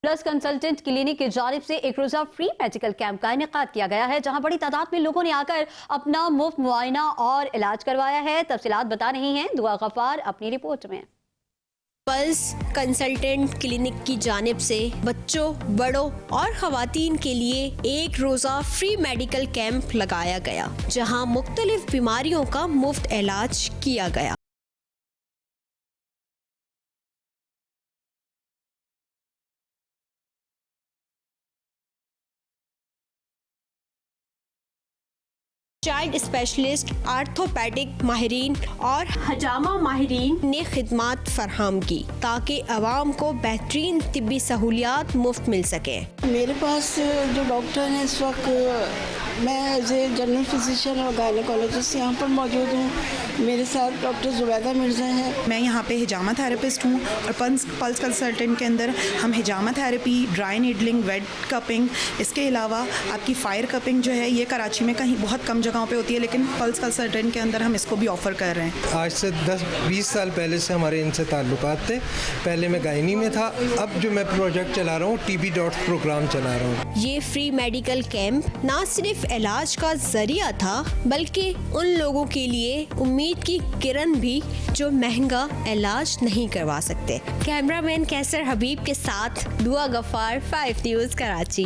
Plus consultant clinic की जानिब से एक रोजा फ्री मेडिकल कैंप का इनेकाद किया गया है, जहां बड़ी तादाद में लोगों ने आकर अपना मुफ्त मुआयना और इलाज करवाया है। तफसीलात बता रही हैं दुआ गफार अपनी रिपोर्ट में। पल्स कंसल्टेंट क्लिनिक की जानिब से बच्चों, बड़ों और खवातीन के लिए एक रोजा फ्री मेडिकल कैंप लगाया गया, जहां मुख्तलिफ बीमारियों का मुफ्त इलाज किया गया। चाइल्ड स्पेशलिस्ट, आर्थोपेडिक माहिरीन और हजामा माहिरीन ने खिदमत फराहम की ताकि अवाम को बेहतरीन तिब्बी सहूलियात मुफ्त मिल सके। मेरे पास जो डॉक्टर हैं इस वक्त, मैं एज ए जनरल फिजिशियन और गायनेकोलॉजिस्ट यहाँ पर मौजूद हूँ। मेरे साथ डॉक्टर जुबैदा मिर्ज़ा हैं। मैं यहाँ पे हिजामा थेरेपिस्ट हूँ और पल्स कंसल्टेंट के अंदर हम हिजामा therapy, dry needling, wet cupping, इसके अलावा आपकी फायर कपिंग जो है ये कराची में कहीं बहुत कम जगहों पे होती है, लेकिन पल्स कंसल्टेंट के अंदर हम इसको भी ऑफ़र कर रहे हैं। आज से 10-20 साल पहले से हमारे इनसे ताल्लुकात थे। पहले मैं गायनी में था, अब जो मैं प्रोजेक्ट चला रहा हूँ टीबी डॉट्स प्रोग्राम चला रहा हूँ। ये फ्री मेडिकल कैंप न सिर्फ इलाज का जरिया था, बल्कि उन लोगों के लिए उम्मीद की किरण भी जो महंगा इलाज नहीं करवा सकते। कैमरामैन कैसर हबीब के साथ दुआ गफार, 5 न्यूज़ कराची।